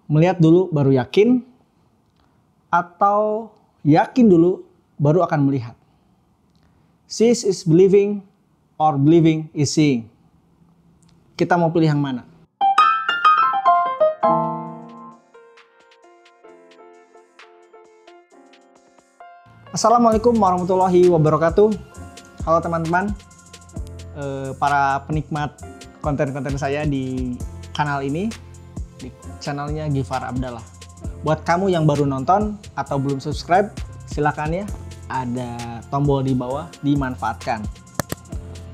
Melihat dulu baru yakin, atau yakin dulu baru akan melihat? Seeing is believing or believing is seeing. Kita mau pilih yang mana? Assalamualaikum warahmatullahi wabarakatuh. Halo teman-teman, para penikmat konten-konten saya di kanal ini, di channelnya Gifar Abdallah. Buat kamu yang baru nonton atau belum subscribe, silakan ya, ada tombol di bawah, dimanfaatkan.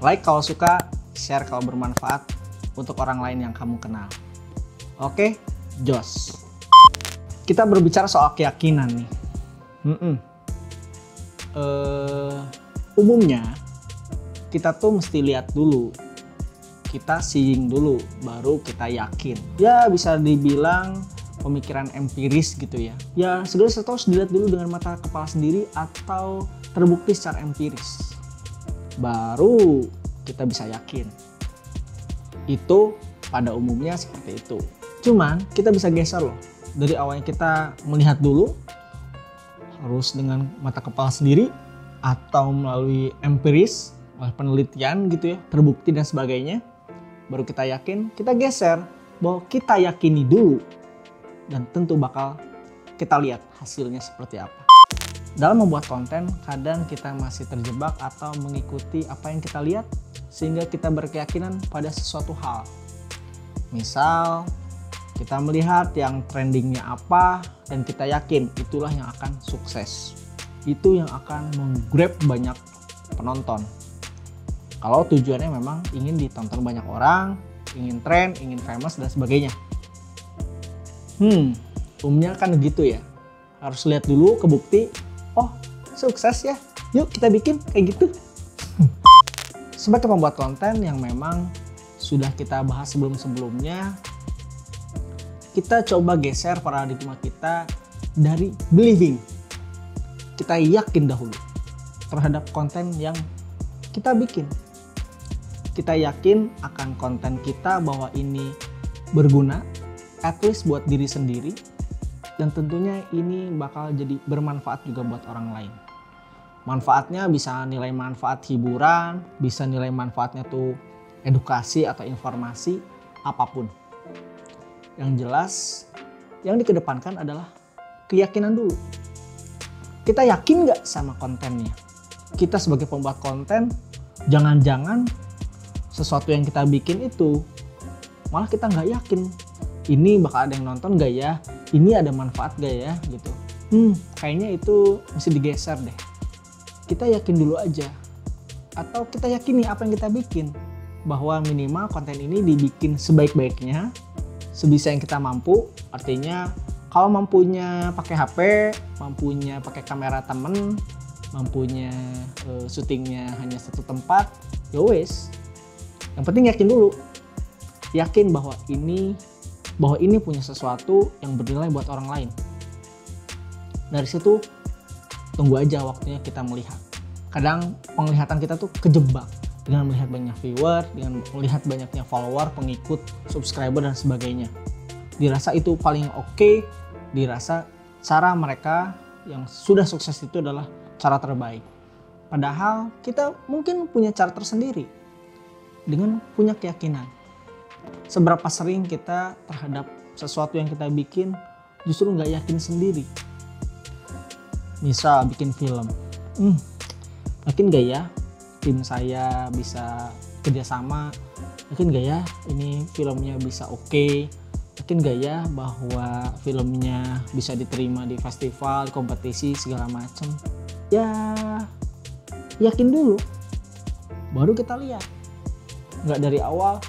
Like kalau suka, share kalau bermanfaat untuk orang lain yang kamu kenal. Oke, jos. Kita berbicara soal keyakinan nih. Umumnya kita tuh mesti lihat dulu, kita seeing dulu, baru kita yakin. Ya bisa dibilang pemikiran empiris gitu ya. Ya segala sesuatu harus dilihat dulu dengan mata kepala sendiri atau terbukti secara empiris, baru kita bisa yakin. Itu pada umumnya seperti itu. Cuman kita bisa geser loh. Dari awalnya kita melihat dulu, harus dengan mata kepala sendiri atau melalui empiris, penelitian gitu ya, terbukti dan sebagainya, baru kita yakin. Kita geser bahwa kita yakini dulu, dan tentu bakal kita lihat hasilnya seperti apa. Dalam membuat konten, kadang kita masih terjebak atau mengikuti apa yang kita lihat sehingga kita berkeyakinan pada sesuatu hal. Misal kita melihat yang trendingnya apa dan kita yakin itulah yang akan sukses, itu yang akan menggrab banyak penonton. Kalau tujuannya memang ingin ditonton banyak orang, ingin tren, ingin famous dan sebagainya. Umumnya kan gitu ya. Harus lihat dulu ke bukti, oh sukses ya, yuk kita bikin kayak gitu. Sebagai pembuat konten yang memang sudah kita bahas sebelum-sebelumnya, kita coba geser paradigma kita dari believing. Kita yakin dahulu terhadap konten yang kita bikin. Kita yakin akan konten kita bahwa ini berguna, at least buat diri sendiri, dan tentunya ini bakal jadi bermanfaat juga buat orang lain. Manfaatnya bisa nilai manfaat hiburan, bisa nilai manfaatnya tuh edukasi atau informasi, apapun. Yang jelas, yang dikedepankan adalah keyakinan dulu. Kita yakin nggak sama kontennya? Kita sebagai pembuat konten, jangan-jangan sesuatu yang kita bikin itu malah kita nggak yakin. Ini bakal ada yang nonton gak ya? Ini ada manfaat gak ya? Gitu. Kayaknya itu mesti digeser deh. Kita yakin dulu aja. Atau kita yakini apa yang kita bikin. Bahwa minimal konten ini dibikin sebaik-baiknya, sebisa yang kita mampu. Artinya kalau mampunya pakai HP, mampunya pakai kamera temen, mampunya syutingnya hanya satu tempat, ya wes. Yang penting yakin dulu. Yakin bahwa ini punya sesuatu yang bernilai buat orang lain. Dari situ tunggu aja waktunya kita melihat. Kadang penglihatan kita tuh kejebak dengan melihat banyak viewer, dengan melihat banyaknya follower, pengikut, subscriber dan sebagainya. Dirasa itu paling oke, dirasa cara mereka yang sudah sukses itu adalah cara terbaik. Padahal kita mungkin punya cara tersendiri dengan punya keyakinan. Seberapa sering kita terhadap sesuatu yang kita bikin justru nggak yakin sendiri. Misal bikin film, yakin nggak ya tim saya bisa kerjasama, yakin nggak ya ini filmnya bisa oke, yakin nggak ya bahwa filmnya bisa diterima di festival, kompetisi segala macam. Ya yakin dulu, baru kita lihat. Nggak dari awal,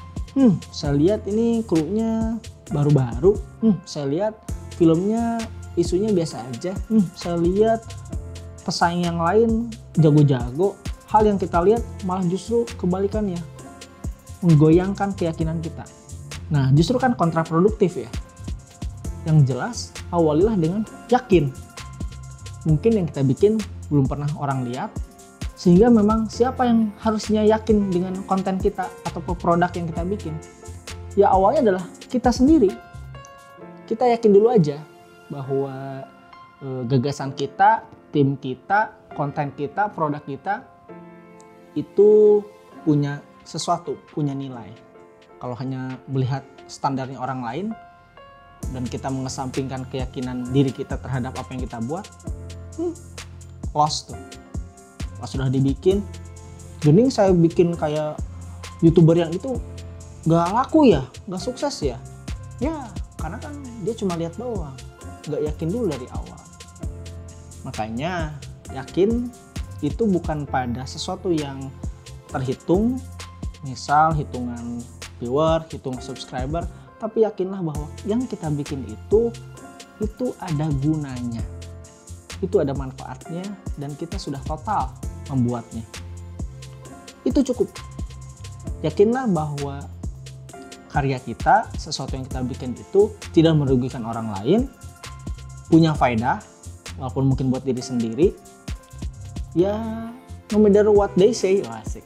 saya lihat ini krunya baru-baru, saya lihat filmnya isunya biasa aja, saya lihat pesaing yang lain jago-jago. Hal yang kita lihat malah justru kebalikannya, menggoyangkan keyakinan kita. Nah justru kan kontraproduktif ya. Yang jelas awalilah dengan yakin. Mungkin yang kita bikin belum pernah orang lihat, sehingga memang siapa yang harusnya yakin dengan konten kita atau produk yang kita bikin? Ya awalnya adalah kita sendiri. kita yakin dulu aja bahwa gagasan kita, tim kita, konten kita, produk kita itu punya sesuatu, punya nilai. Kalau hanya melihat standarnya orang lain dan kita mengesampingkan keyakinan diri kita terhadap apa yang kita buat, lost tuh. Pas sudah dibikin, gening saya bikin kayak YouTuber yang itu gak laku ya, gak sukses ya. Ya, karena kan dia cuma lihat doang, gak yakin dulu dari awal. Makanya yakin itu bukan pada sesuatu yang terhitung, misal hitungan viewer, hitung subscriber, tapi yakinlah bahwa yang kita bikin itu ada gunanya, itu ada manfaatnya, dan kita sudah total membuatnya. Itu cukup. Yakinlah bahwa karya kita, sesuatu yang kita bikin itu tidak merugikan orang lain, punya faedah, walaupun mungkin buat diri sendiri. Ya, no matter what they say, asik.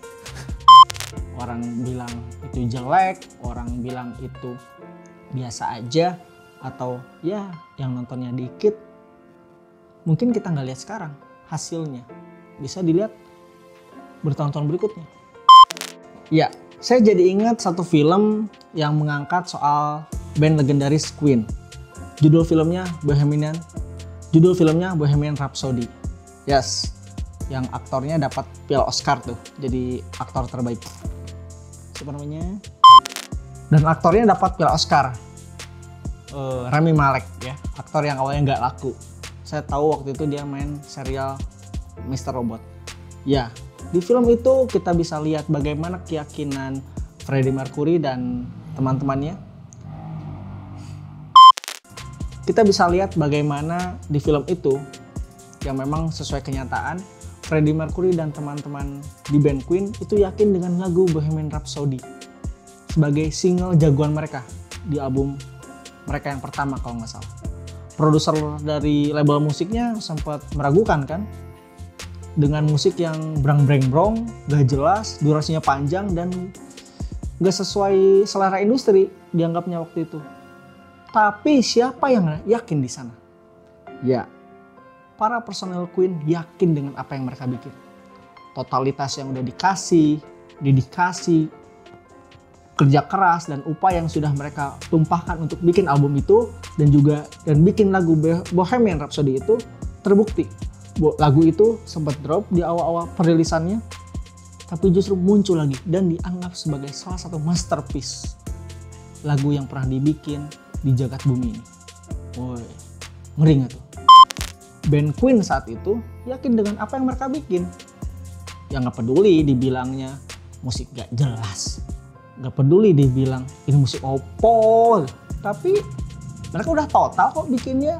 Orang bilang itu jelek, orang bilang itu biasa aja, atau ya yang nontonnya dikit. Mungkin kita nggak lihat sekarang hasilnya, bisa dilihat bertahun-tahun berikutnya. Ya, saya jadi ingat satu film yang mengangkat soal band legendaris Queen. Judul filmnya Bohemian Rhapsody. Yes, yang aktornya dapat piala Oscar tuh, jadi aktor terbaik. Siapa namanya? Dan aktornya dapat piala Oscar. Rami Malek ya, aktor yang awalnya nggak laku. Saya tahu waktu itu dia main serial Mr. Robot. Ya, di film itu kita bisa lihat bagaimana keyakinan Freddie Mercury dan teman-temannya. Kita bisa lihat bagaimana di film itu, yang memang sesuai kenyataan, Freddie Mercury dan teman-teman di band Queen itu yakin dengan lagu Bohemian Rhapsody sebagai single jagoan mereka di album mereka yang pertama kalau nggak salah. Produser dari label musiknya sempat meragukan kan, dengan musik yang brang-breng-brong, gak jelas, durasinya panjang, dan gak sesuai selera industri dianggapnya waktu itu. Tapi siapa yang yakin di sana? Ya, para personel Queen yakin dengan apa yang mereka bikin. Totalitas yang udah dikasih, dedikasi, kerja keras, dan upaya yang sudah mereka tumpahkan untuk bikin album itu, dan bikin lagu Bohemian Rhapsody itu terbukti. Lagu itu sempat drop di awal-awal perilisannya, tapi justru muncul lagi dan dianggap sebagai salah satu masterpiece lagu yang pernah dibikin di jagat bumi ini. Woi, ngeri gak tuh? Band Queen saat itu yakin dengan apa yang mereka bikin. Yang gak peduli dibilangnya musik gak jelas, gak peduli dibilang ini musik opo, tapi mereka udah total kok bikinnya.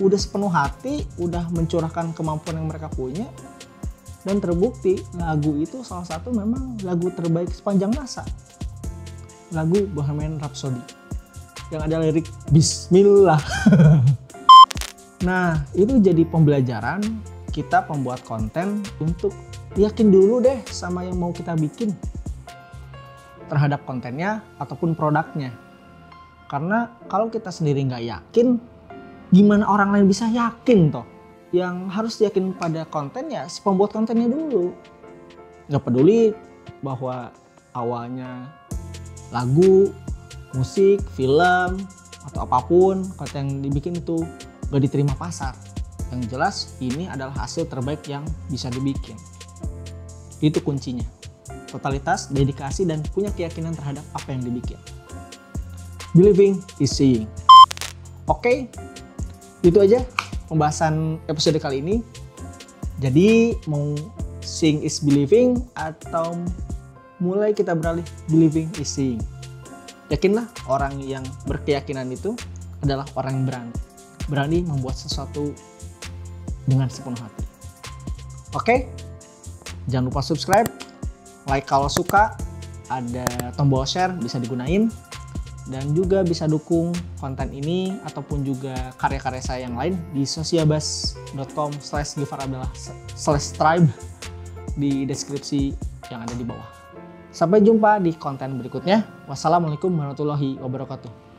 Udah sepenuh hati, udah mencurahkan kemampuan yang mereka punya, dan terbukti lagu itu salah satu memang lagu terbaik sepanjang masa. Lagu Bohemian Rhapsody yang ada lirik Bismillah. Nah, itu jadi pembelajaran kita pembuat konten untuk yakin dulu deh sama yang mau kita bikin terhadap kontennya ataupun produknya. Karena kalau kita sendiri nggak yakin, gimana orang lain bisa yakin toh? Yang harus yakin pada konten ya si pembuat kontennya dulu. Gak peduli bahwa awalnya lagu, musik, film, atau apapun konten yang dibikin itu gak diterima pasar. Yang jelas ini adalah hasil terbaik yang bisa dibikin. Itu kuncinya. Totalitas, dedikasi, dan punya keyakinan terhadap apa yang dibikin. Believing is seeing. Oke. Itu aja pembahasan episode kali ini. Jadi mau seeing is believing atau mulai kita beralih believing is seeing. Yakinlah orang yang berkeyakinan itu adalah orang yang berani. Berani membuat sesuatu dengan sepenuh hati. Oke? Jangan lupa subscribe, like kalau suka, ada tombol share bisa digunain. Dan juga bisa dukung konten ini ataupun juga karya-karya saya yang lain di sosiabas.com/gifarabdallah/tribe di deskripsi yang ada di bawah. Sampai jumpa di konten berikutnya. Wassalamualaikum warahmatullahi wabarakatuh.